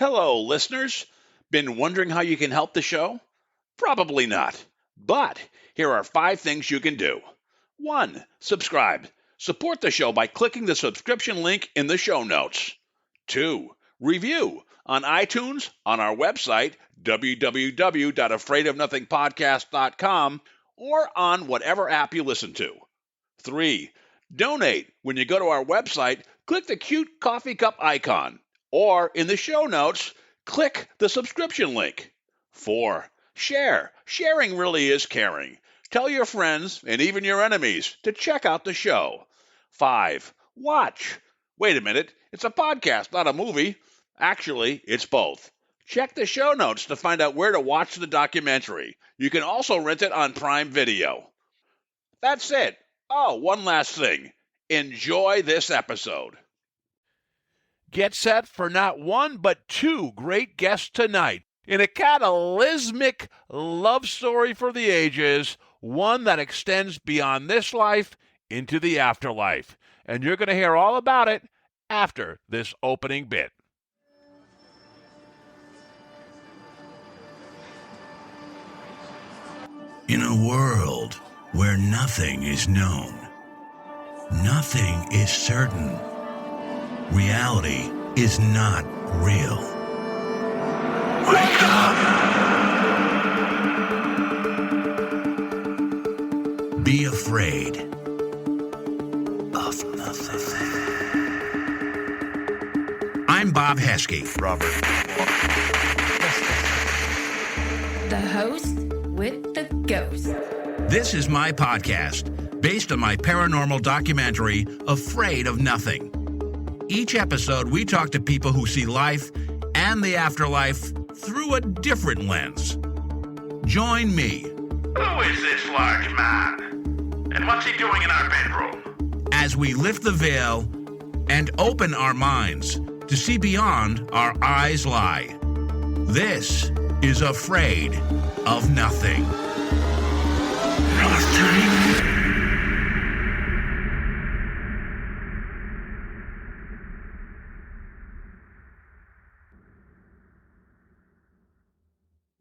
Hello, listeners. Been wondering how you can help the show? Probably not. But here are 5 things you can do. 1. Subscribe. Support the show by clicking the subscription link in the show notes. 2. Review on iTunes, on our website, www.afraidofnothingpodcast.com, or on whatever app you listen to. 3. Donate. When you go to our website, click the cute coffee cup icon. Or in the show notes, click the subscription link. 4. Share. Sharing really is caring. Tell your friends and even your enemies to check out the show. 5. Watch. Wait a minute, it's a podcast, not a movie. Actually, it's both. Check the show notes to find out where to watch the documentary. You can also rent it on Prime Video. That's it. Oh, one last thing. Enjoy this episode. Get set for not one, but 2 great guests tonight in a cataclysmic love story for the ages, one that extends beyond this life into the afterlife. And you're going to hear all about it after this opening bit. In a world where nothing is known, nothing is certain, reality is not real. Wake up! Be afraid of nothing. I'm Bob Heskey. Robert. The host with the ghost. This is my podcast, based on my paranormal documentary, Afraid of Nothing. Each episode, we talk to people who see life and the afterlife through a different lens. Join me. Who is this large man? And what's he doing in our bedroom? As we lift the veil and open our minds to see beyond our eyes lie. This is Afraid of Nothing.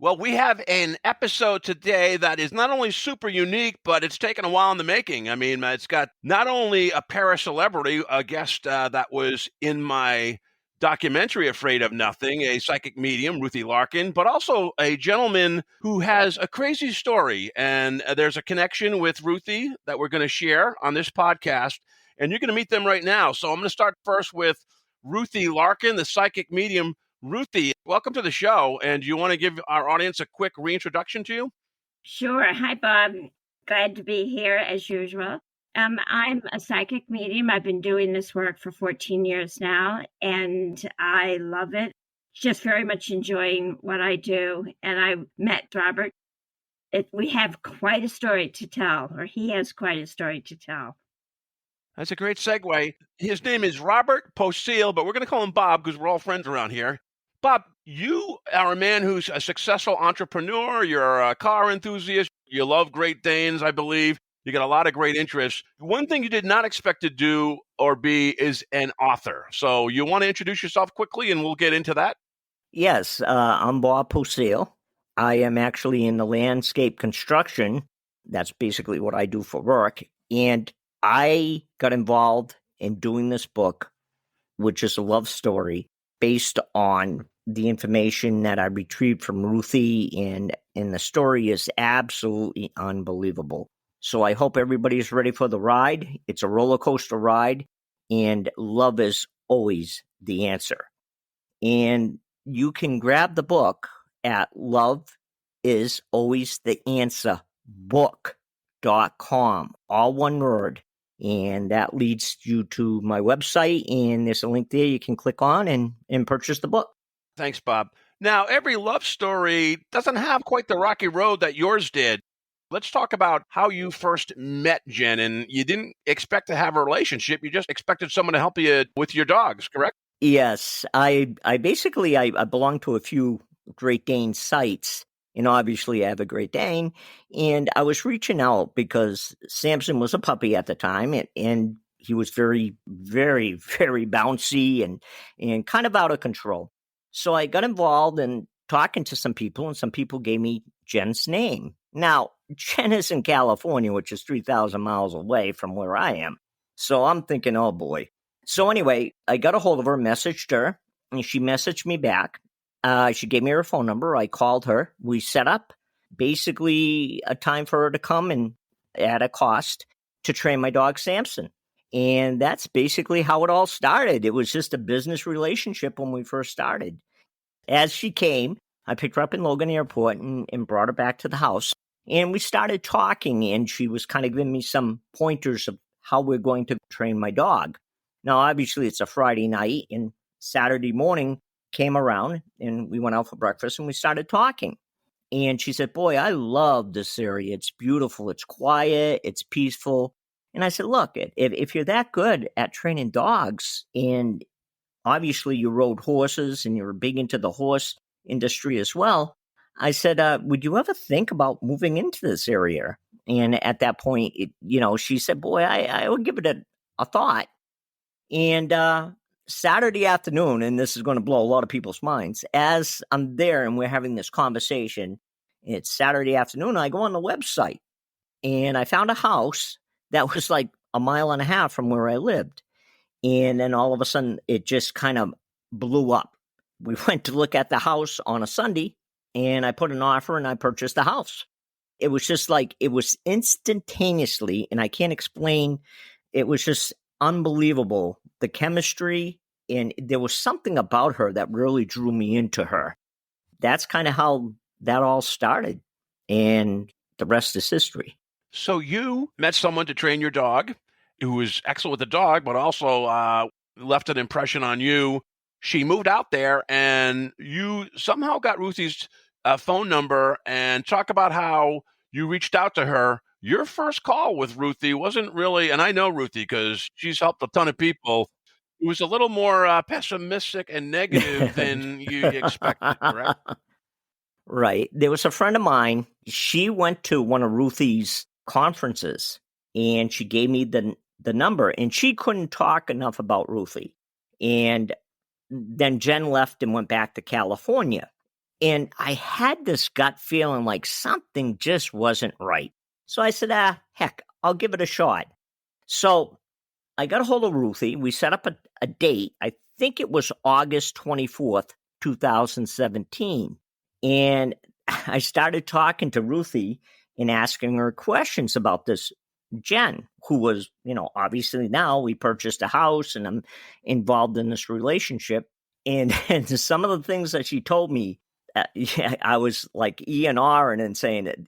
Well, we have an episode today that is not only super unique, but it's taken a while in the making. I mean, it's got not only a para-celebrity, a guest that was in my documentary, Afraid of Nothing, a psychic medium, Ruthie Larkin, but also a gentleman who has a crazy story. And there's a connection with Ruthie that we're going to share on this podcast. And you're going to meet them right now. So I'm going to start first with Ruthie Larkin, the psychic medium. Ruthie, welcome to the show. And do you want to give our audience a quick reintroduction to you? Sure. Hi, Bob. Glad to be here as usual. I'm a psychic medium. I've been doing this work for 14 years now, and I love it. Just very much enjoying what I do. And I met Robert. We have quite a story to tell, or he has quite a story to tell. That's a great segue. His name is Robert Possiel, but we're going to call him Bob because we're all friends around here. Bob, you are a man who's a successful entrepreneur. You're a car enthusiast. You love Great Danes, I believe. You got a lot of great interests. One thing you did not expect to do or be is an author. So you want to introduce yourself quickly and we'll get into that? Yes, I'm Bob Possiel. I am actually in the landscape construction. That's basically what I do for work. And I got involved in doing this book, which is a love story based on the information that I retrieved from Ruthie, and the story is absolutely unbelievable. So I hope everybody's ready for the ride. It's a roller coaster ride, and love is always the answer. And you can grab the book at loveisalwaystheanswerbook.com, all one word. And that leads you to my website, and there's a link there you can click on and purchase the book. Thanks, Bob. Now, every love story doesn't have quite the rocky road that yours did. Let's talk about how you first met Jen, and you didn't expect to have a relationship. You just expected someone to help you with your dogs, correct? Yes. I basically belong to a few Great Dane sites. And obviously I have a Great Dane, and I was reaching out because Samson was a puppy at the time, and he was very, very, very bouncy and kind of out of control. So I got involved in talking to some people, and some people gave me Jen's name. Now, Jen is in California, which is 3,000 miles away from where I am. So I'm thinking, oh boy. So anyway, I got a hold of her, messaged her, and she messaged me back. She gave me her phone number. I called her. We set up basically a time for her to come and at a cost to train my dog Samson. And that's basically how it all started. It was just a business relationship when we first started. As she came, I picked her up in Logan Airport and brought her back to the house. And we started talking, and she was kind of giving me some pointers of how we're going to train my dog. Now, obviously, it's a Friday night, and Saturday morning came around, and we went out for breakfast, and we started talking. And she said, boy, I love this area. It's beautiful. It's quiet. It's peaceful. And I said, look, if you're that good at training dogs, and obviously you rode horses and you're big into the horse industry as well, I said, would you ever think about moving into this area? And at that point, she said, boy, I would give it a thought. And Saturday afternoon, and this is going to blow a lot of people's minds, as I'm there and we're having this conversation, it's Saturday afternoon, I go on the website and I found a house that was like a mile and a half from where I lived. And then all of a sudden, it just kind of blew up. We went to look at the house on a Sunday, and I put an offer and I purchased the house. It was just like, it was instantaneously, and I can't explain, it was just unbelievable. The chemistry, and there was something about her that really drew me into her. That's kind of how that all started, and the rest is history. So you met someone to train your dog who was excellent with the dog, but also left an impression on you. She moved out there, and you somehow got Ruthie's phone number, and talk about how you reached out to her. Your first call with Ruthie wasn't really, and I know Ruthie because she's helped a ton of people. It was a little more pessimistic and negative than you expected, correct? Right. There was a friend of mine. She went to one of Ruthie's conferences, and she gave me the number, and she couldn't talk enough about Ruthie. And then Jen left and went back to California. And I had this gut feeling like something just wasn't right. So I said, heck, I'll give it a shot. So I got a hold of Ruthie. We set up a date. I think it was August 24th, 2017. And I started talking to Ruthie and asking her questions about this Jen, who was, obviously now we purchased a house and I'm involved in this relationship. And some of the things that she told me, I was like and saying that,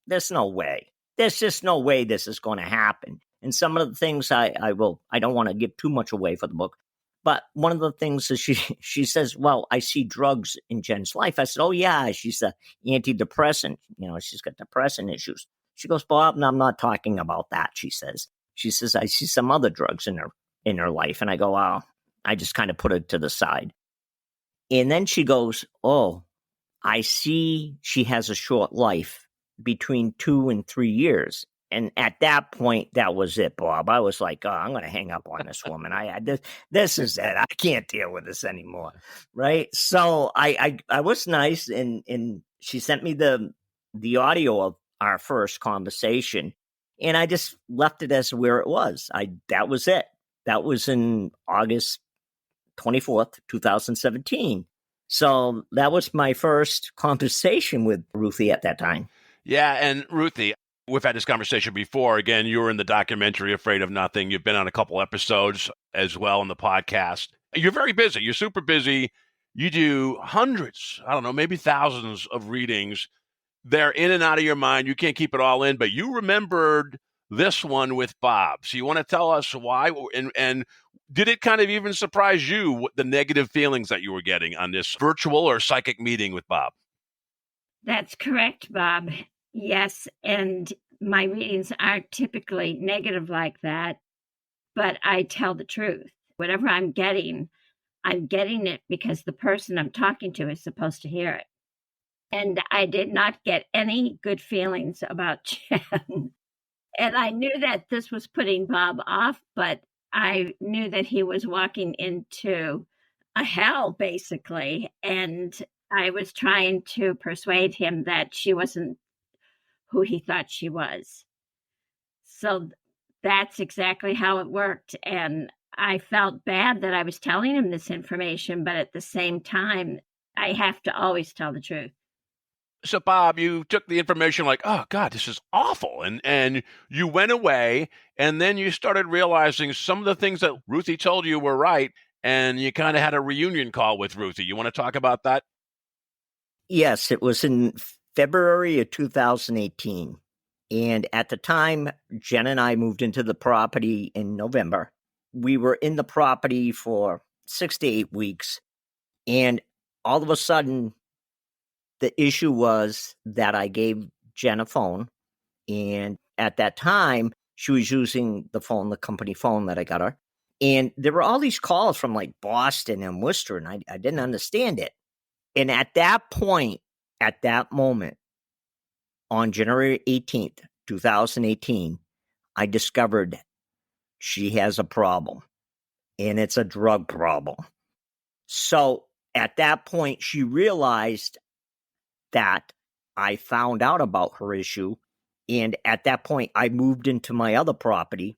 there's no way. There's just no way this is going to happen. And some of the things I don't want to give too much away for the book. But one of the things that she says, well, I see drugs in Jen's life. I said, oh, yeah, she's an antidepressant. She's got depression issues. She goes, Bob, no, I'm not talking about that, she says. She says, I see some other drugs in her life. And I go, oh, I just kind of put it to the side. And then she goes, oh, I see she has a short life between 2 and 3 years. And at that point, that was it, Bob. I was like, oh, I'm going to hang up on this woman. This is it. I can't deal with this anymore. Right. So I was nice. And she sent me the audio of our first conversation. And I just left it as where it was. That was it. That was in August 24th, 2017. So that was my first conversation with Ruthie at that time. Yeah. And Ruthie, we've had this conversation before. Again, you were in the documentary Afraid of Nothing. You've been on a couple episodes as well in the podcast. You're very busy. You're super busy. You do hundreds, I don't know, maybe thousands of readings. They're in and out of your mind. You can't keep it all in, but you remembered this one with Bob. So you want to tell us why? And did it kind of even surprise you, the negative feelings that you were getting on this virtual or psychic meeting with Bob? That's correct, Bob. Yes, and my readings aren't typically negative like that, but I tell the truth. Whatever I'm getting it because the person I'm talking to is supposed to hear it. And I did not get any good feelings about Jen. And I knew that this was putting Bob off, but I knew that he was walking into a hell, basically. And I was trying to persuade him that she wasn't who he thought she was. So that's exactly how it worked. And I felt bad that I was telling him this information, but at the same time, I have to always tell the truth. So, Bob, you took the information like, oh, God, this is awful. And you went away, and then you started realizing some of the things that Ruthie told you were right, and you kind of had a reunion call with Ruthie. You want to talk about that? Yes, it was in February of 2018. And at the time, Jen and I moved into the property in November. We were in the property for 6 to 8 weeks. And all of a sudden, the issue was that I gave Jen a phone. And at that time, she was using the company phone that I got her. And there were all these calls from like Boston and Worcester, and I didn't understand it. And at that point, at that moment, on January 18th, 2018, I discovered she has a problem, and it's a drug problem. So at that point, she realized that I found out about her issue, and at that point, I moved into my other property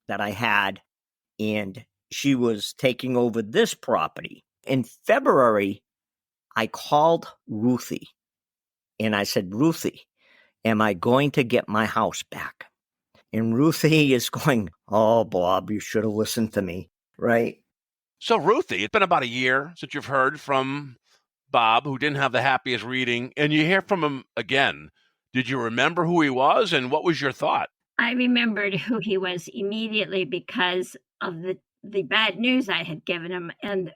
that I had, and she was taking over this property. In February, I called Ruthie, and I said, Ruthie, am I going to get my house back? And Ruthie is going, oh, Bob, you should have listened to me, right? So, Ruthie, it's been about a year since you've heard from Bob, who didn't have the happiest reading, and you hear from him again. Did you remember who he was, and what was your thought? I remembered who he was immediately because of the bad news I had given him. And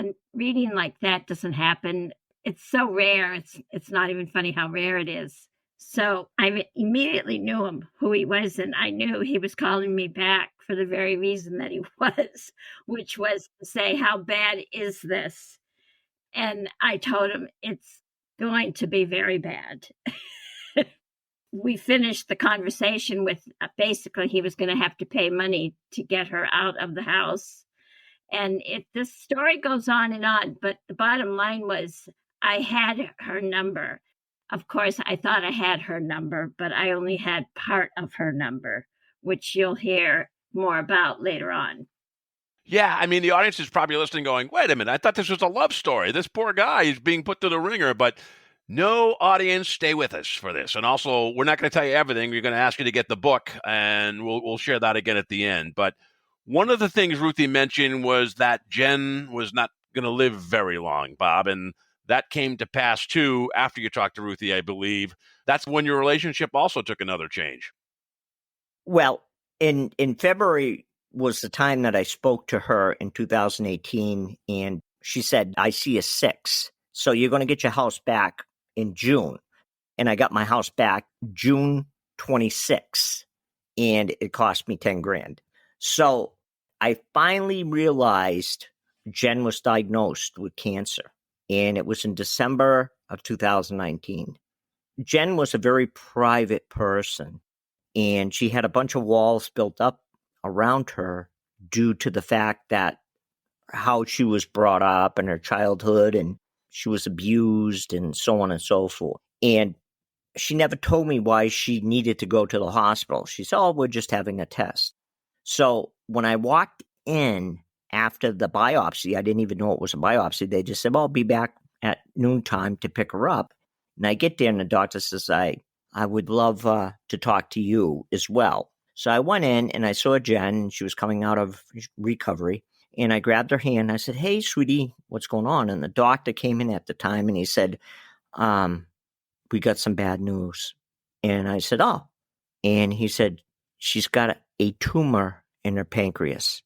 a reading like that doesn't happen. It's so rare. It's not even funny how rare it is. So I immediately knew him, who he was, and I knew he was calling me back for the very reason that he was, which was to say, how bad is this? And I told him, it's going to be very bad. We finished the conversation with basically he was going to have to pay money to get her out of the house. And this story goes on, but the bottom line was I had her number. Of course, I thought I had her number, but I only had part of her number, which you'll hear more about later on. Yeah, I mean, the audience is probably listening going, wait a minute, I thought this was a love story. This poor guy is being put to the ringer, but no, audience, stay with us for this. And also, we're not going to tell you everything. We're going to ask you to get the book, and we'll share that again at the end. But one of the things Ruthie mentioned was that Jen was not going to live very long, Bob, and that came to pass, too, after you talked to Ruthie, I believe. That's when your relationship also took another change. Well, in February was the time that I spoke to her in 2018, and she said, I see a 6. So you're going to get your house back in June. And I got my house back June 26, and it cost me 10 grand. So I finally realized Jen was diagnosed with cancer, and it was in December of 2019. Jen was a very private person, and she had a bunch of walls built up around her due to the fact that how she was brought up in her childhood, and she was abused and so on and so forth. And she never told me why she needed to go to the hospital. She said, oh, we're just having a test. So when I walked in after the biopsy, I didn't even know it was a biopsy. They just said, well, I'll be back at noontime to pick her up. And I get there and the doctor says, I would love to talk to you as well. So I went in and I saw Jen, and she was coming out of recovery. And I grabbed her hand. I said, hey, sweetie, what's going on? And the doctor came in at the time and he said, we got some bad news. And I said, oh. And he said, she's got a tumor in her pancreas.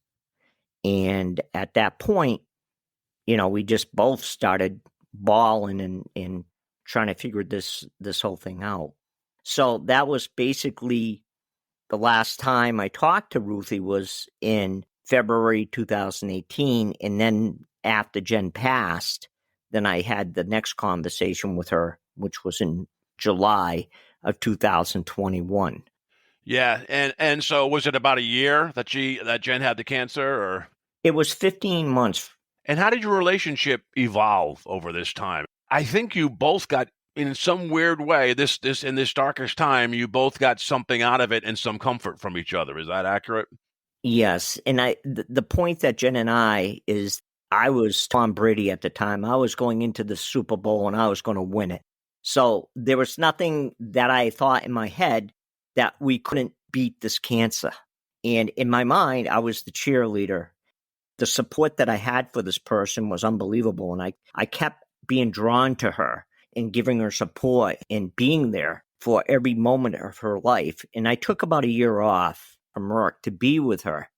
And at that point, we just both started bawling and trying to figure this whole thing out. So that was basically the last time I talked to Ruthie was in February 2018. And then after Jen passed, then I had the next conversation with her, which was in July of 2021. Yeah. And so was it about a year that Jen had the cancer, or? It was 15 months. And how did your relationship evolve over this time? I think you both got, in some weird way, this in this darkest time, you both got something out of it and some comfort from each other. Is that accurate? Yes, and the point that Jen and I is, I was Tom Brady at the time. I was going into the Super Bowl and I was going to win it. So there was nothing that I thought in my head that we couldn't beat this cancer. And in my mind, I was the cheerleader. The support that I had for this person was unbelievable. And I kept being drawn to her and giving her support and being there for every moment of her life. And I took about a year off from work to be with her.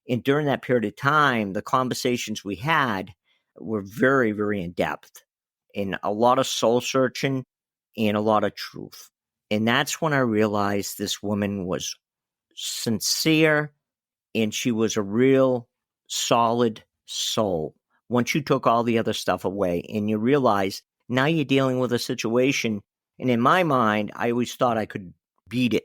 And during that period of time, the conversations we had were very, very in depth, and a lot of soul searching and a lot of truth. And that's when I realized this woman was sincere and she was a real solid soul. Once you took all the other stuff away and you realize now you're dealing with a situation, and in my mind, I always thought I could beat it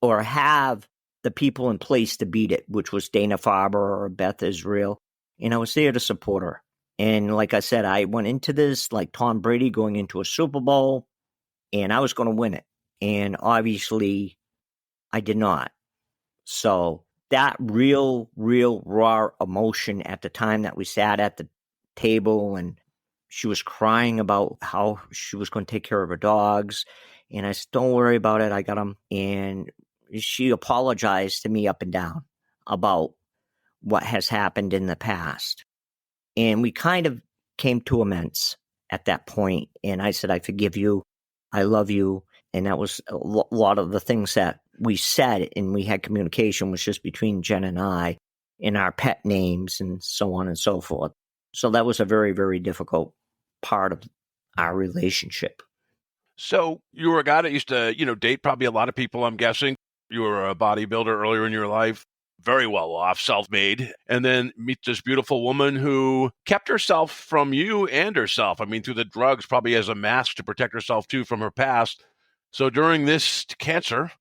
or have the people in place to beat it, which was Dana Farber or Beth Israel. And I was there to support her. And like I said, I went into this like Tom Brady going into a Super Bowl, and I was going to win it. And obviously, I did not. So that real raw emotion at the time that we sat at the table, and she was crying about how she was going to take care of her dogs. And I said, don't worry about it. I got them. And she apologized to me up and down about what has happened in the past. And we kind of came to amends at that point. And I said, I forgive you. I love you. And that was a lot of the things that we said, and we had communication was just between Jen and I, and our pet names and so on and so forth. So that was a very, very difficult part of our relationship. So you were a guy that used to, date probably a lot of people, I'm guessing. You were a bodybuilder earlier in your life, very well off, self-made, and then meet this beautiful woman who kept herself from you and herself. I mean, through the drugs, probably as a mask to protect herself too from her past. So during this cancer,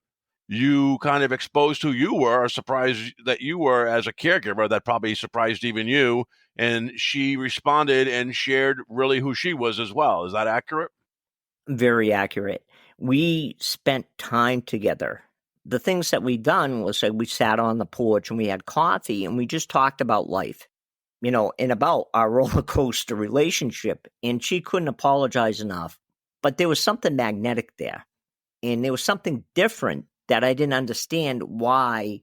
you kind of exposed who you were, or surprised that you were as a caregiver. That probably surprised even you. And she responded and shared really who she was as well. Is that accurate? Very accurate. We spent time together. The things that we done was that we sat on the porch and we had coffee and we just talked about life, and about our roller coaster relationship. And she couldn't apologize enough, but there was something magnetic there, and there was something different that I didn't understand. Why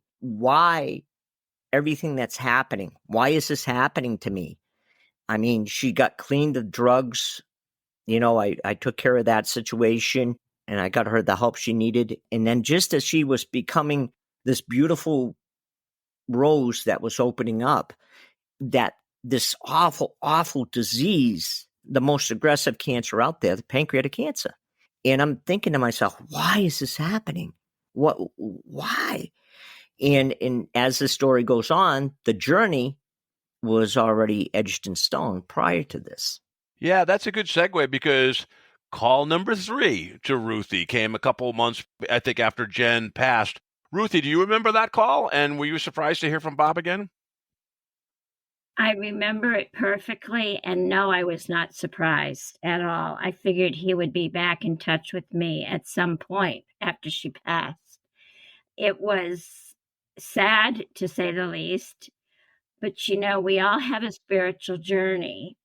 everything that's happening? Why is this happening to me? I mean, she got clean of drugs. I took care of that situation. And I got her the help she needed. And then just as she was becoming this beautiful rose that was opening up, that this awful, awful disease, the most aggressive cancer out there, the pancreatic cancer. And I'm thinking to myself, why is this happening? Why? And as the story goes on, the journey was already etched in stone prior to this. Yeah, that's a good segue, because call number 3 to Ruthie came a couple of months, I think, after Jen passed. Ruthie, do you remember that call? And were you surprised to hear from Bob again? I remember it perfectly, and no, I was not surprised at all. I figured he would be back in touch with me at some point after she passed. It was sad, to say the least, but we all have a spiritual journey.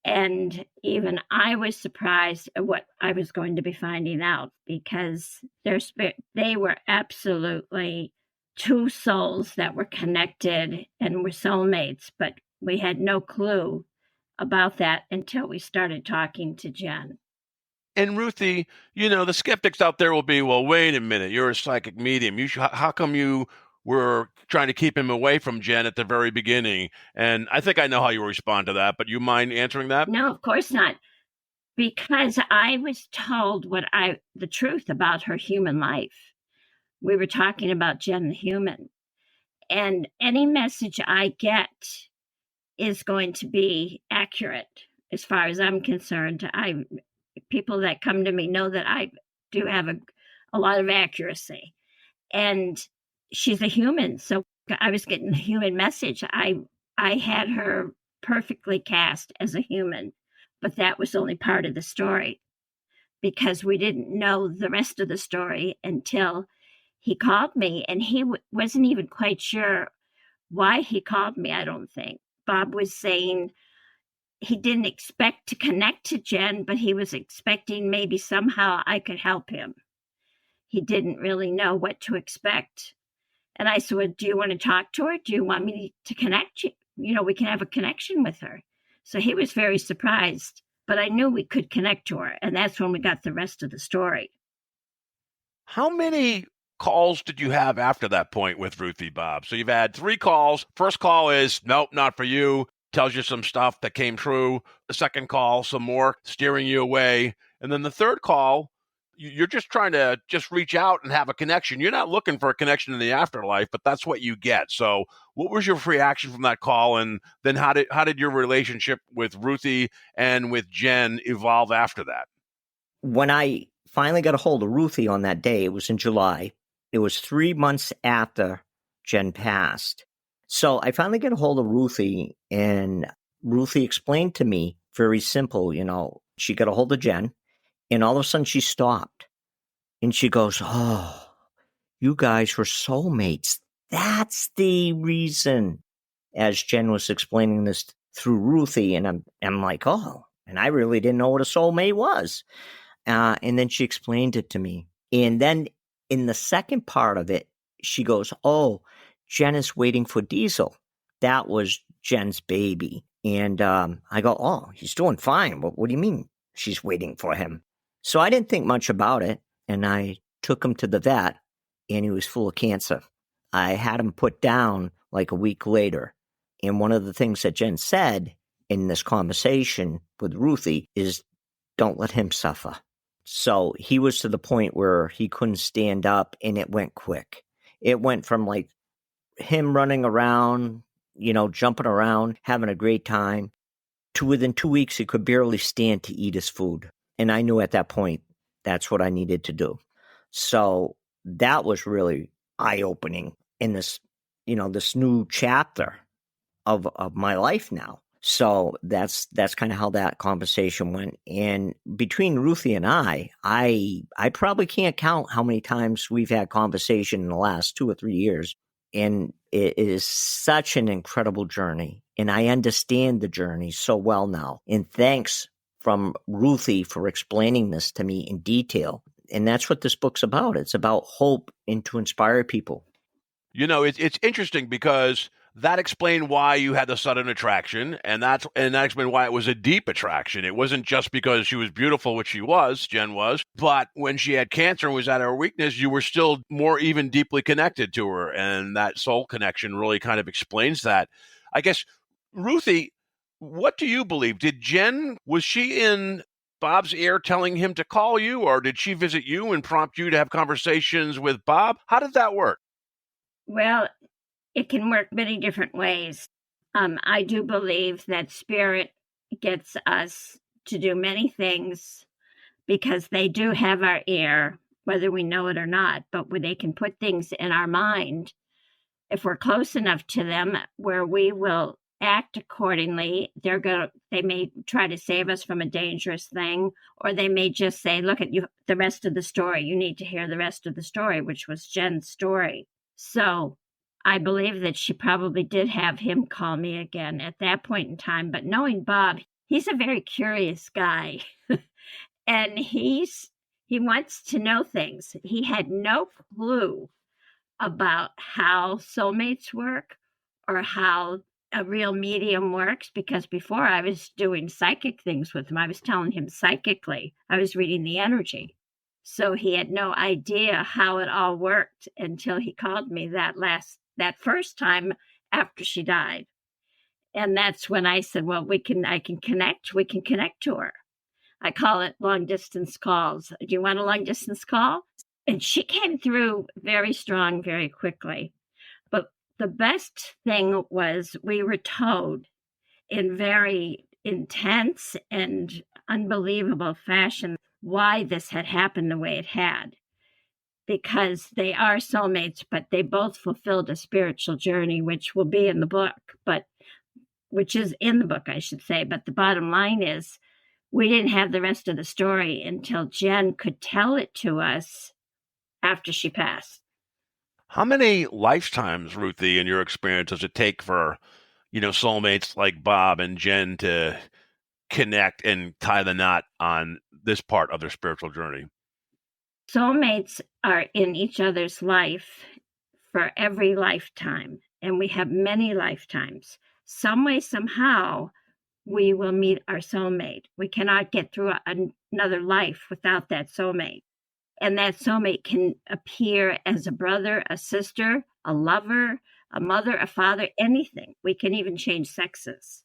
And even I was surprised at what I was going to be finding out, because they were absolutely two souls that were connected and were soulmates, but we had no clue about that until we started talking to Jen. And Ruthie, the skeptics out there will be, well, wait a minute, you're a psychic medium. How come you were trying to keep him away from Jen at the very beginning? And I think I know how you respond to that, but you mind answering that? No, of course not. Because I was told the truth about her human life. We were talking about Jen the human. And any message I get is going to be accurate as far as I'm concerned. People that come to me know that I do have a lot of accuracy. And she's a human, so I was getting the human message. I had her perfectly cast as a human, but that was only part of the story because we didn't know the rest of the story until he called me, and he wasn't even quite sure why he called me, I don't think. Bob was saying he didn't expect to connect to Jen, but he was expecting maybe somehow I could help him. He didn't really know what to expect. And I said, well, do you want to talk to her? Do you want me to connect you? You know, we can have a connection with her. So he was very surprised, but I knew we could connect to her. And that's when we got the rest of the story. How many calls did you have after that point with Ruthie, Bob? So you've had 3 calls. First call is, nope, not for you. Tells you some stuff that came true. The second call, some more steering you away. And then the third call, you're just trying to just reach out and have a connection. You're not looking for a connection in the afterlife, but that's what you get. So what was your reaction from that call? And then how did your relationship with Ruthie and with Jen evolve after that? When I finally got a hold of Ruthie on that day, it was in July. It was 3 months after Jen passed. So I finally get a hold of Ruthie, and Ruthie explained to me, very simple, she got a hold of Jen, and all of a sudden she stopped. And she goes, oh, you guys were soulmates. That's the reason, as Jen was explaining this through Ruthie. And I'm like, oh, and I really didn't know what a soulmate was. And then she explained it to me. And then in the second part of it, she goes, oh, Jen is waiting for Diesel. That was Jen's baby. And I go, oh, he's doing fine. What do you mean she's waiting for him? So I didn't think much about it. And I took him to the vet, and he was full of cancer. I had him put down like a week later. And one of the things that Jen said in this conversation with Ruthie is, don't let him suffer. So he was to the point where he couldn't stand up, and it went quick. It went from like him running around, jumping around, having a great time, to within 2 weeks, he could barely stand to eat his food. And I knew at that point, that's what I needed to do. So that was really eye-opening in this, this new chapter of my life now. So that's kind of how that conversation went. And between Ruthie and I probably can't count how many times we've had conversation in the last 2 or 3 years. And it is such an incredible journey. And I understand the journey so well now. And thanks from Ruthie for explaining this to me in detail. And that's what this book's about. It's about hope and to inspire people. It's interesting because that explained why you had the sudden attraction, and that explained why it was a deep attraction. It wasn't just because she was beautiful, which Jen was, but when she had cancer and was at her weakness, you were still more even deeply connected to her, and that soul connection really kind of explains that. I guess, Ruthie, what do you believe? Was she in Bob's ear telling him to call you, or did she visit you and prompt you to have conversations with Bob? How did that work? Well, it can work many different ways. I do believe that spirit gets us to do many things because they do have our ear, whether we know it or not, but where they can put things in our mind, if we're close enough to them, where we will act accordingly. They may try to save us from a dangerous thing, or they may just say, look at you, the rest of the story. You need to hear the rest of the story, which was Jen's story. So I believe that she probably did have him call me again at that point in time. But knowing Bob, he's a very curious guy. And he wants to know things. He had no clue about how soulmates work or how a real medium works, because before I was doing psychic things with him. I was telling him psychically. I was reading the energy. So he had no idea how it all worked until he called me that first time after she died. And that's when I said, well, we can connect to her. I call it long distance calls. Do you want a long distance call? And she came through very strong, very quickly. But the best thing was we were towed in very intense and unbelievable fashion why this had happened the way it had. Because they are soulmates, but they both fulfilled a spiritual journey, which will be in the book. But which is in the book, I should say. But the bottom line is we didn't have the rest of the story until Jen could tell it to us after she passed. How many lifetimes, Ruthie, in your experience, does it take for, soulmates like Bob and Jen to connect and tie the knot on this part of their spiritual journey? Soulmates are in each other's life for every lifetime, and we have many lifetimes. Some way, somehow, we will meet our soulmate. We cannot get through another life without that soulmate. And that soulmate can appear as a brother, a sister, a lover, a mother, a father, anything. We can even change sexes.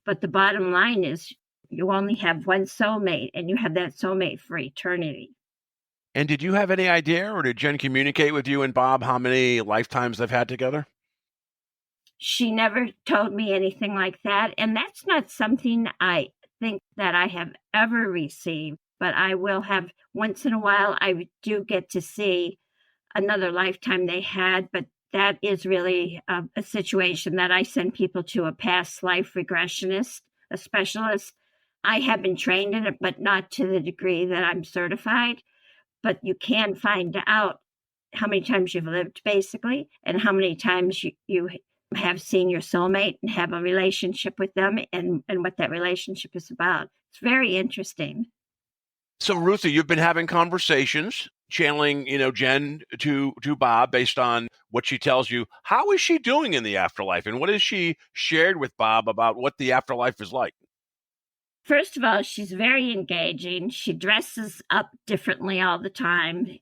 But the bottom line is you only have one soulmate, and you have that soulmate for eternity. And did you have any idea, or did Jen communicate with you and Bob how many lifetimes they've had together? She never told me anything like that. And that's not something I think that I have ever received, but I will have once in a while. I do get to see another lifetime they had, but that is really a situation that I send people to a past life regressionist, a specialist. I have been trained in it, but not to the degree that I'm certified. But you can find out how many times you've lived, basically, and how many times you have seen your soulmate and have a relationship with them, and what that relationship is about. It's very interesting. So, Ruthie, you've been having conversations, channeling, Jen to Bob based on what she tells you. How is she doing in the afterlife, and what has she shared with Bob about what the afterlife is like? First of all, she's very engaging. She dresses up differently all the time.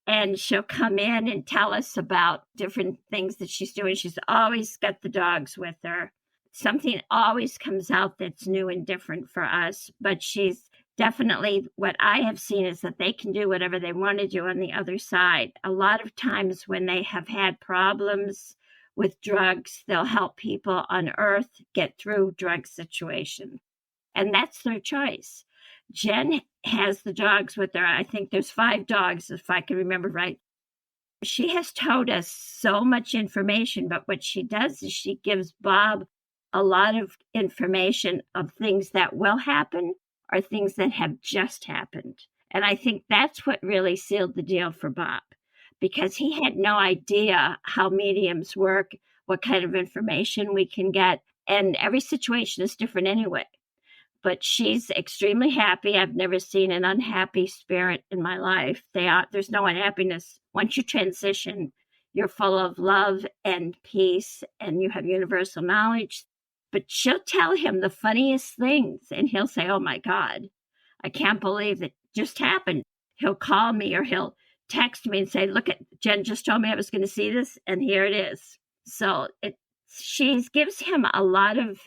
And she'll come in and tell us about different things that she's doing. She's always got the dogs with her. Something always comes out that's new and different for us. But she's definitely, what I have seen is that they can do whatever they want to do on the other side. A lot of times when they have had problems with drugs, they'll help people on Earth get through drug situations. And that's their choice. Jen has the dogs with her. I think there's 5 dogs, if I can remember right. She has told us so much information, but what she does is she gives Bob a lot of information of things that will happen or things that have just happened. And I think that's what really sealed the deal for Bob, because he had no idea how mediums work, what kind of information we can get. And every situation is different anyway. But she's extremely happy. I've never seen an unhappy spirit in my life. There's no unhappiness. Once you transition, you're full of love and peace, and you have universal knowledge. But she'll tell him the funniest things, and he'll say, "Oh my God, I can't believe it just happened." He'll call me or he'll text me and say, "Look, Jen just told me I was going to see this, and here it is." So she gives him a lot of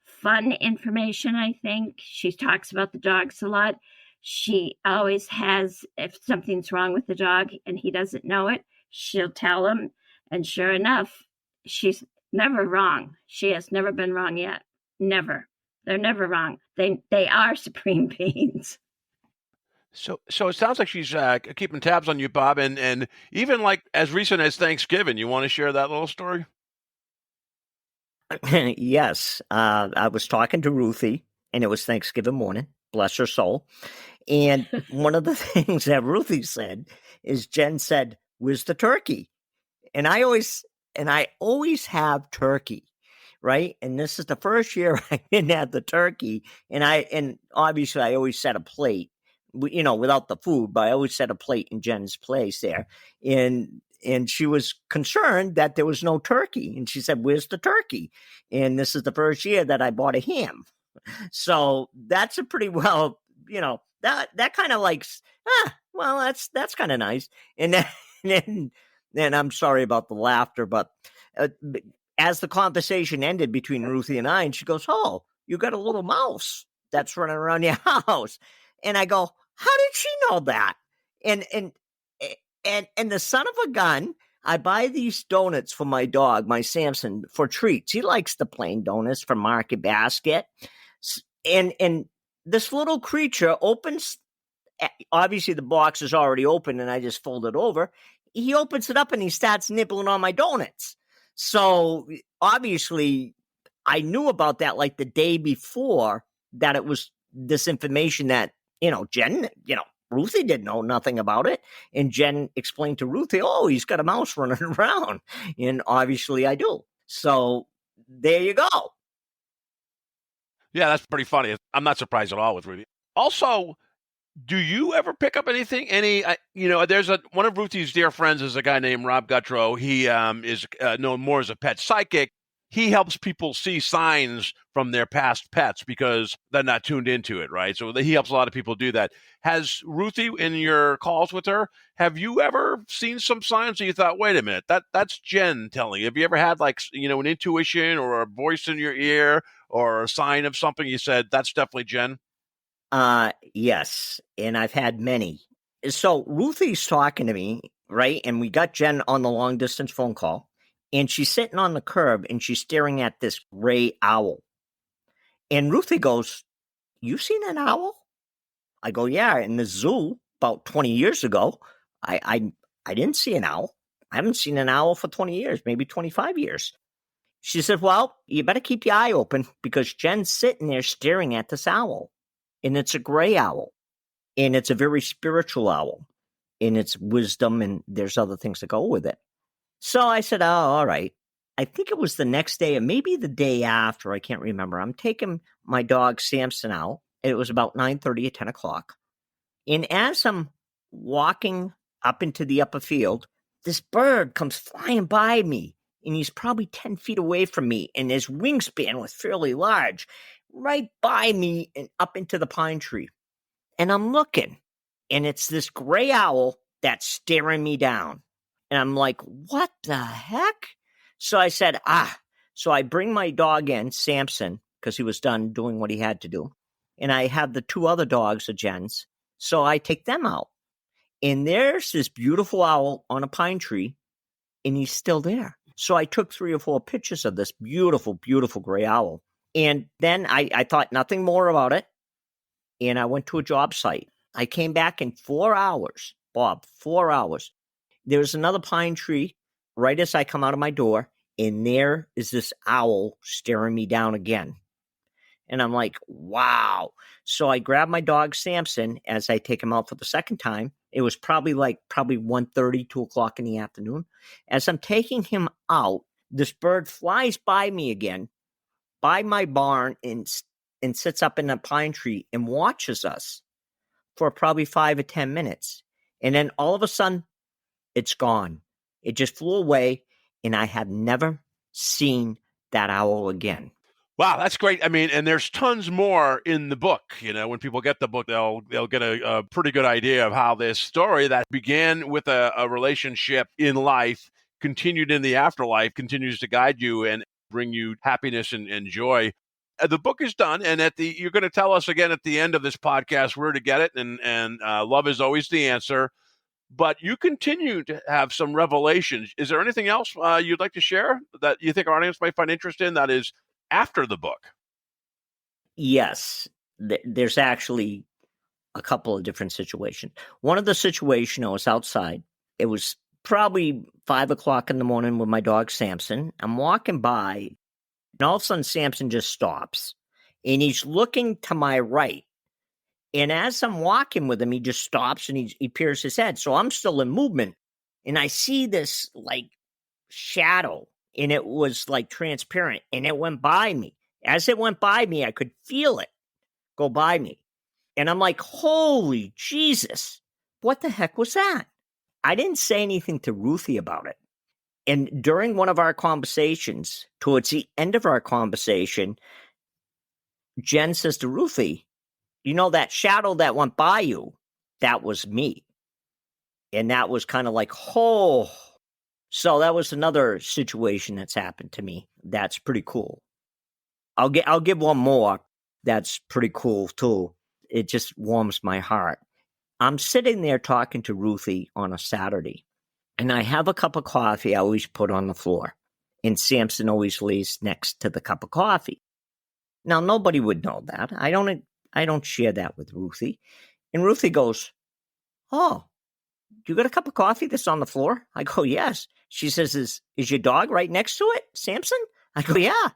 fun information, I think. She talks about the dogs a lot. She always has, if something's wrong with the dog and he doesn't know it, she'll tell him. And sure enough, she's never wrong. She has never been wrong yet. Never. They're never wrong. They are supreme beings. So it sounds like she's keeping tabs on you, Bob, and even like as recent as Thanksgiving. You want to share that little story? Yes. I was talking to Ruthie, and it was Thanksgiving morning, bless her soul. And one of the things that Ruthie said is Jen said, "Where's the turkey?" And I always have turkey, right? And this is the first year I didn't have the turkey. And obviously I always set a plate, without the food, but I always set a plate in Jen's place there. And she was concerned that there was no turkey. And she said, "Where's the turkey?" And this is the first year that I bought a ham. So that's a pretty well, that kind of like, well, that's kind of nice. And then I'm sorry about the laughter, but as the conversation ended between Ruthie and I, and she goes, "Oh, you got a little mouse that's running around your house." And I go, "How did she know that?" And the son of a gun, I buy these donuts for my dog, my Samson, for treats. He likes the plain donuts from Market Basket. And this little creature opens, obviously the box is already open and I just fold it over. He opens it up and he starts nibbling on my donuts. So obviously I knew about that like the day before, that it was this information that, Jen, Ruthie didn't know nothing about it. And Jen explained to Ruthie, oh, he's got a mouse running around. And obviously I do. So there you go. Yeah, that's pretty funny. I'm not surprised at all with Ruthie. Also, do you ever pick up anything? There's one of Ruthie's dear friends is a guy named Rob Guttrow. He is known more as a pet psychic. He helps people see signs from their past pets because they're not tuned into it, right? So he helps a lot of people do that. Has Ruthie, in your calls with her, have you ever seen some signs that you thought, wait a minute, that's Jen telling you? Have you ever had an intuition or a voice in your ear or a sign of something you said, that's definitely Jen? Yes, and I've had many. So Ruthie's talking to me, right? And we got Jen on the long distance phone call, and she's sitting on the curb and she's staring at this gray owl. And Ruthie goes, you seen an owl? I go, yeah, in the zoo about 20 years ago. I didn't see an owl. I haven't seen an owl for 20 years, maybe 25 years. She said, well, you better keep your eye open because Jen's sitting there staring at this owl. And it's a gray owl, and it's a very spiritual owl, and it's wisdom, and there's other things that go with it. So I said, oh, all right. I think it was the next day, or maybe the day after, I can't remember. I'm taking my dog Samson out. It was about 9:30 or 10 o'clock. And as I'm walking up into the upper field, this bird comes flying by me, and he's probably 10 feet away from me, and his wingspan was fairly large, right by me and up into the pine tree. And I'm looking, and it's this gray owl that's staring me down. And I'm like, what the heck? So I said, So I bring my dog in, Samson, because he was done doing what he had to do. And I have the two other dogs of Jen's. So I take them out. And there's this beautiful owl on a pine tree, and he's still there. So I took 3 or 4 pictures of this beautiful, beautiful gray owl. And then I thought nothing more about it, and I went to a job site. I came back in 4 hours, Bob, 4 hours. There's another pine tree right as I come out of my door, and there is this owl staring me down again. And I'm like, wow. So I grabbed my dog, Samson, as I take him out for the second time. It was probably 1:30, 2 o'clock in the afternoon. As I'm taking him out, this bird flies by me again, by my barn, and sits up in a pine tree and watches us for probably 5 or 10 minutes. And then all of a sudden, it's gone. It just flew away, and I have never seen that owl again. Wow, that's great. I mean, and there's tons more in the book. When people get the book, they'll get a pretty good idea of how this story that began with a relationship in life, continued in the afterlife, continues to guide you and bring you happiness and joy. The book is done, and you're going to tell us again at the end of this podcast where to get it, and love is always the answer. But you continue to have some revelations. Is there anything else you'd like to share that you think our audience might find interest in that is after the book? Yes, there's actually a couple of different situations. One of the situations, I was outside. It was probably 5 o'clock in the morning with my dog Samson. I'm walking by, and all of a sudden Samson just stops, and he's looking to my right. And as I'm walking with him, he just stops and he peers his head. So I'm still in movement, and I see this shadow, and it was transparent, and it went by me. As it went by me, I could feel it go by me. And I'm like, holy Jesus, what the heck was that? I didn't say anything to Ruthie about it. And during one of our conversations, towards the end of our conversation, Jen says to Ruthie, that shadow that went by you, that was me. And that was kind of oh. So that was another situation that's happened to me. That's pretty cool. I'll give one more that's pretty cool too. It just warms my heart. I'm sitting there talking to Ruthie on a Saturday, and I have a cup of coffee I always put on the floor, and Samson always lays next to the cup of coffee. Now, nobody would know that. I don't share that with Ruthie. And Ruthie goes, oh, you got a cup of coffee that's on the floor? I go, yes. She says, is your dog right next to it, Samson? I go, yeah.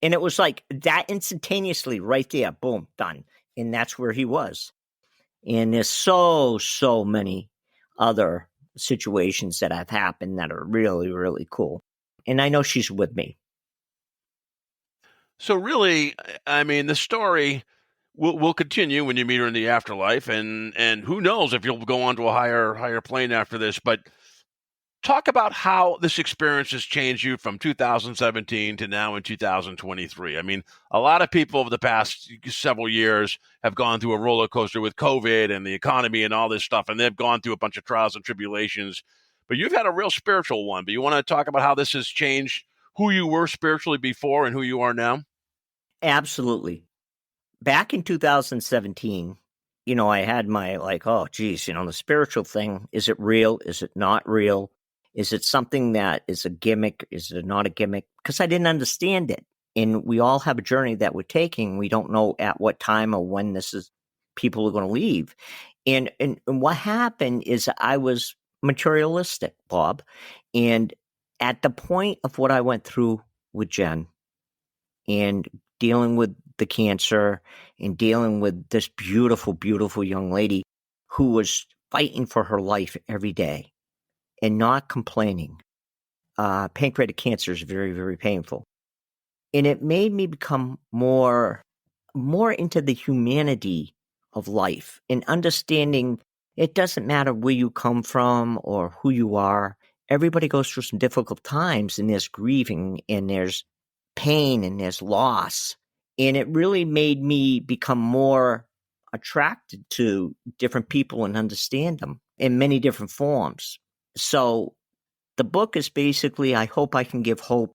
And it was like that instantaneously right there, boom, done. And that's where he was. And there's so many other situations that have happened that are really, really cool. And I know she's with me. So really, I mean, the story will continue when you meet her in the afterlife, and who knows if you'll go on to a higher plane after this. But talk about how this experience has changed you from 2017 to now in 2023. I mean, a lot of people over the past several years have gone through a roller coaster with COVID and the economy and all this stuff, and they've gone through a bunch of trials and tribulations. But you've had a real spiritual one. But you want to talk about how this has changed who you were spiritually before and who you are now? Absolutely. Back in 2017, I had my oh, geez, the spiritual thing, is it real? Is it not real? Is it something that is a gimmick? Is it not a gimmick? Because I didn't understand it. And we all have a journey that we're taking. We don't know at what time or when people are going to leave. And what happened is I was materialistic, Bob. And at the point of what I went through with Jen and dealing with the cancer and dealing with this beautiful, beautiful young lady who was fighting for her life every day and not complaining. Pancreatic cancer is very, very painful. And it made me become more into the humanity of life and understanding it doesn't matter where you come from or who you are. Everybody goes through some difficult times, and there's grieving and there's pain and there's loss. And it really made me become more attracted to different people and understand them in many different forms. So the book is basically, I hope I can give hope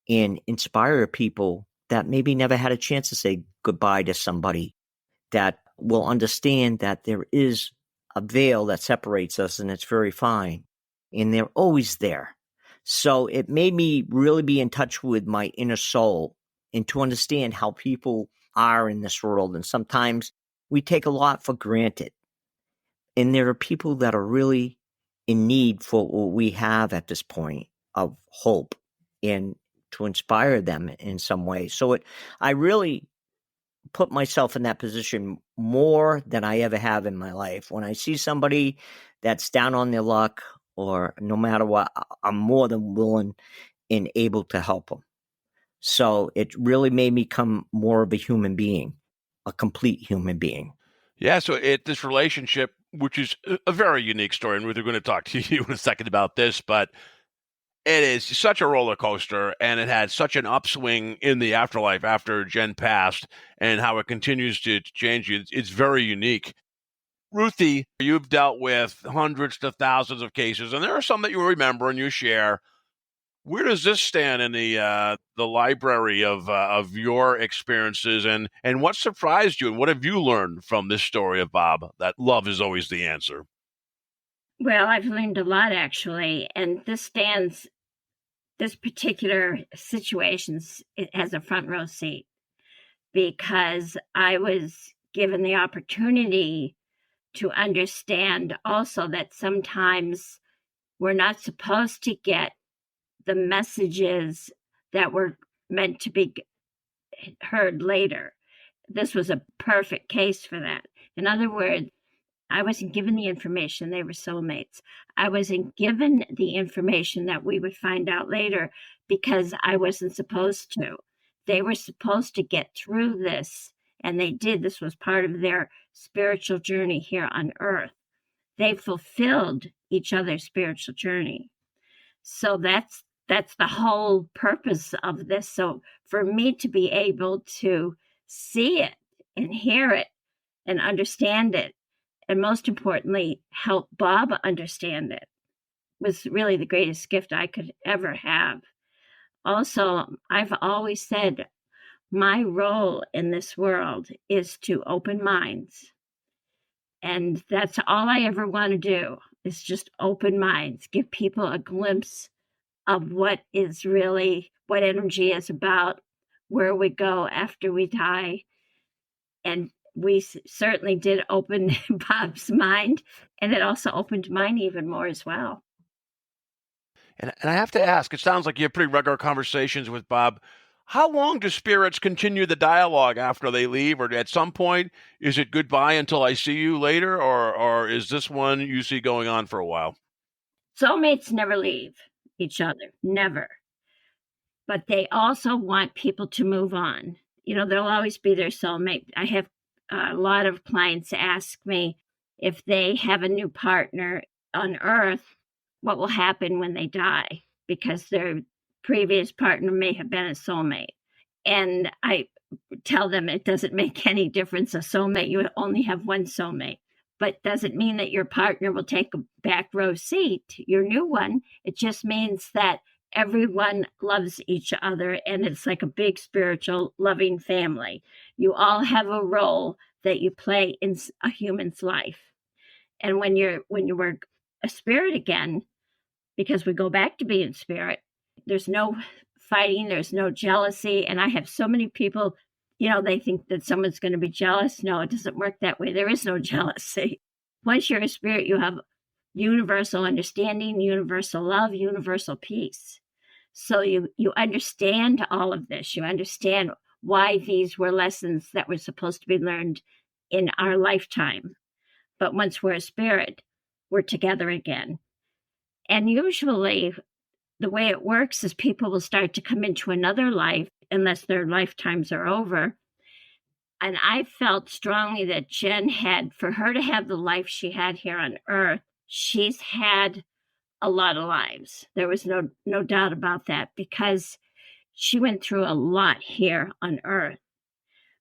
and inspire people that maybe never had a chance to say goodbye to somebody, that will understand that there is a veil that separates us and it's very fine. And they're always there. So it made me really be in touch with my inner soul and to understand how people are in this world. And sometimes we take a lot for granted. And there are people that are really in need for what we have at this point of hope and to inspire them in some way. So I really put myself in that position more than I ever have in my life. When I see somebody that's down on their luck or no matter what, I'm more than willing and able to help them. So it really made me become more of a human being, a complete human being. Yeah, so this relationship, which is a very unique story, and we're going to talk to you in a second about this, but it is such a roller coaster, and it had such an upswing in the afterlife after Jen passed, and how it continues to change you. It's very unique. Ruthie, you've dealt with hundreds to thousands of cases, and there are some that you remember and you share. Where does this stand in the library of your experiences, and what surprised you, and what have you learned from this story of Bob, that love is always the answer? Well, I've learned a lot, actually, and this particular situation, it has a front row seat because I was given the opportunity to understand also that sometimes we're not supposed to get the messages that were meant to be heard later. This was a perfect case for that. In other words, I wasn't given the information. They were soulmates. I wasn't given the information that we would find out later because I wasn't supposed to. They were supposed to get through this, and they did. This was part of their spiritual journey here on earth. They fulfilled each other's spiritual journey. So that's the whole purpose of this. So for me to be able to see it and hear it and understand it, and most importantly, help Bob understand it, was really the greatest gift I could ever have. Also, I've always said my role in this world is to open minds. And that's all I ever want to do, is just open minds, give people a glimpse of what energy is about, where we go after we die. And we certainly did open Bob's mind, and it also opened mine even more as well. And I have to ask, it sounds like you have pretty regular conversations with Bob. How long do spirits continue the dialogue after they leave, or at some point, is it goodbye until I see you later, or is this one you see going on for a while? Soulmates never leave each other, never. But they also want people to move on. They'll always be their soulmate. I have a lot of clients ask me if they have a new partner on Earth, what will happen when they die, because their previous partner may have been a soulmate. And I tell them it doesn't make any difference. A soulmate, you only have one soulmate. But doesn't mean that your partner will take a back row seat, your new one. It just means that everyone loves each other, and it's like a big spiritual loving family. You all have a role that you play in a human's life. And when you were a spirit again, because we go back to being spirit, there's no fighting, there's no jealousy. And I have so many people, they think that someone's going to be jealous. No, it doesn't work that way. There is no jealousy. Once you're a spirit, you have universal understanding, universal love, universal peace. So you understand all of this. You understand why these were lessons that were supposed to be learned in our lifetime. But once we're a spirit, we're together again. And usually the way it works is people will start to come into another life unless their lifetimes are over. And I felt strongly that Jen had, for her to have the life she had here on Earth, she's had a lot of lives. There was no doubt about that, because she went through a lot here on Earth.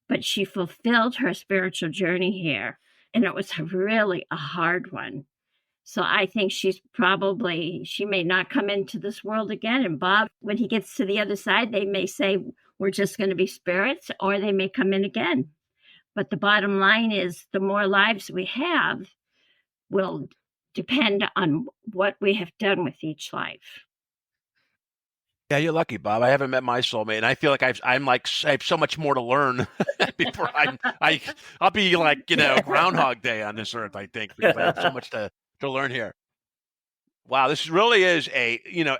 But she fulfilled her spiritual journey here, and it was really a hard one. So I think she may not come into this world again. And Bob, when he gets to the other side, they may say, we're just going to be spirits, or they may come in again. But the bottom line is, the more lives we have will depend on what we have done with each life. Yeah, you're lucky, Bob. I haven't met my soulmate, and I feel like I have so much more to learn before I'll be like, Groundhog Day on this earth, I think, because I have so much to learn here. Wow, this really is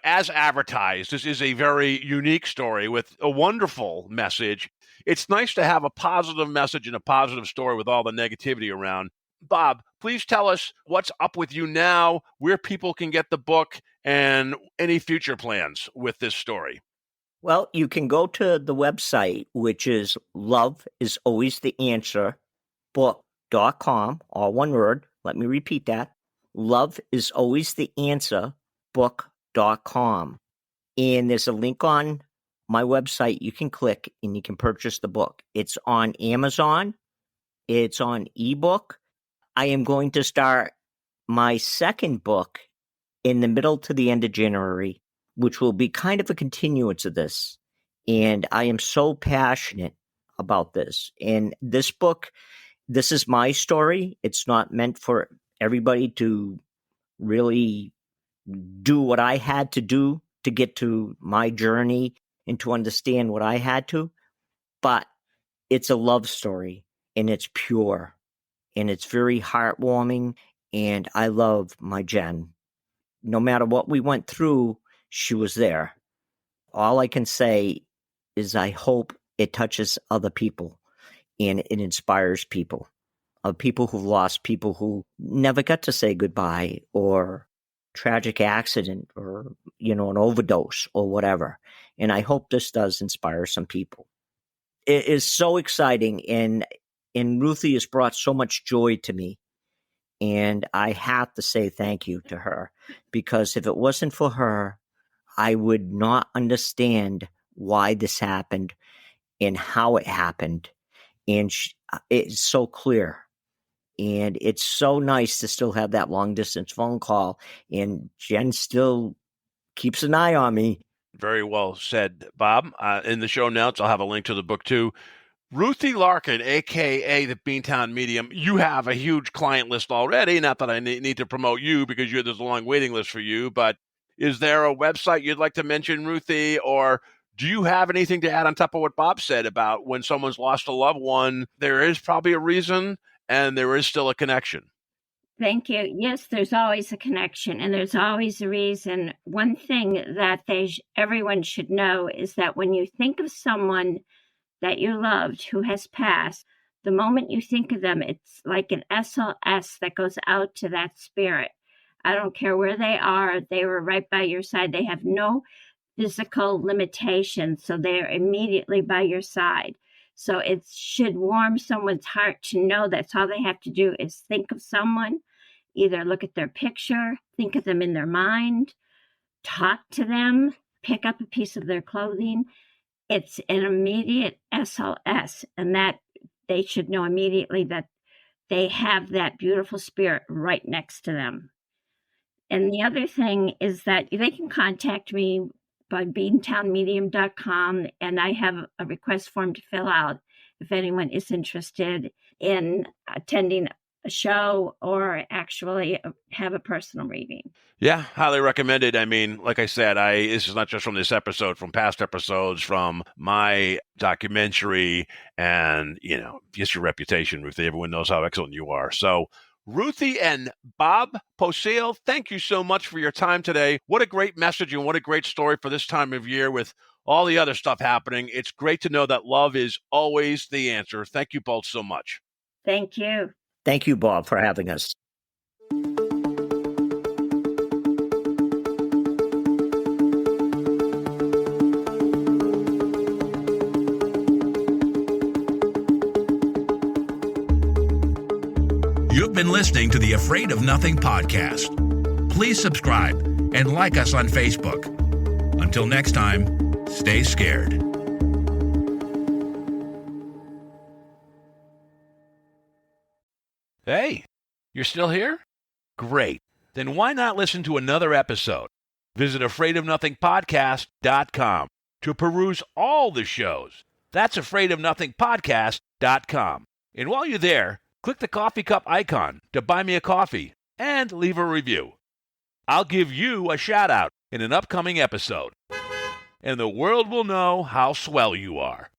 as advertised, this is a very unique story with a wonderful message. It's nice to have a positive message and a positive story with all the negativity around. Bob, please tell us what's up with you now, where people can get the book, and any future plans with this story. Well, you can go to the website, which is loveisalwaystheanswer.book.com, all one word. Let me repeat that. loveisalwaystheanswer.book.com. And there's a link on my website you can click and you can purchase the book. It's on Amazon. It's on ebook. I am going to start my second book in the middle to the end of January, which will be kind of a continuance of this. And I am so passionate about this. And this book, this is my story. It's not meant for everybody to really do what I had to do to get to my journey and to understand what I had to. But it's a love story, and it's pure, and it's very heartwarming. And I love my Jen. No matter what we went through, she was there. All I can say is I hope it touches other people and it inspires people, people who've lost people who never got to say goodbye, or tragic accident, or, an overdose or whatever. And I hope this does inspire some people. It is so exciting, and Ruthie has brought so much joy to me. And I have to say thank you to her, because if it wasn't for her, I would not understand why this happened and how it happened. And it's so clear. And it's so nice to still have that long distance phone call. And Jen still keeps an eye on me. Very well said, Bob. In the show notes, I'll have a link to the book too. Ruthie Larkin, a.k.a. the Beantown Medium, you have a huge client list already. Not that I need to promote you, because there's a long waiting list for you, but is there a website you'd like to mention, Ruthie, or do you have anything to add on top of what Bob said about when someone's lost a loved one, there is probably a reason and there is still a connection? Thank you. Yes, there's always a connection and there's always a reason. One thing that everyone should know is that when you think of someone that you loved who has passed, the moment you think of them, it's like an SOS that goes out to that spirit. I don't care where they are. They were right by your side. They have no physical limitations, so they're immediately by your side. So it should warm someone's heart to know that's all they have to do is think of someone, either look at their picture, think of them in their mind, talk to them, pick up a piece of their clothing. It's an immediate SOS, and that they should know immediately that they have that beautiful spirit right next to them. And the other thing is that they can contact me by beantownmedium.com, and I have a request form to fill out if anyone is interested in attending a show or actually have a personal reading. Yeah, highly recommended. I mean, like I said, this is not just from this episode, from past episodes, from my documentary, and, just your reputation, Ruthie. Everyone knows how excellent you are. So, Ruthie and Bob Possiel, thank you so much for your time today. What a great message and what a great story for this time of year with all the other stuff happening. It's great to know that love is always the answer. Thank you both so much. Thank you. Thank you, Bob, for having us. You've been listening to the Afraid of Nothing podcast. Please subscribe and like us on Facebook. Until next time, stay scared. Hey, you're still here? Great. Then why not listen to another episode? Visit afraidofnothingpodcast.com to peruse all the shows. That's afraidofnothingpodcast.com. And while you're there, click the coffee cup icon to buy me a coffee and leave a review. I'll give you a shout out in an upcoming episode, and the world will know how swell you are.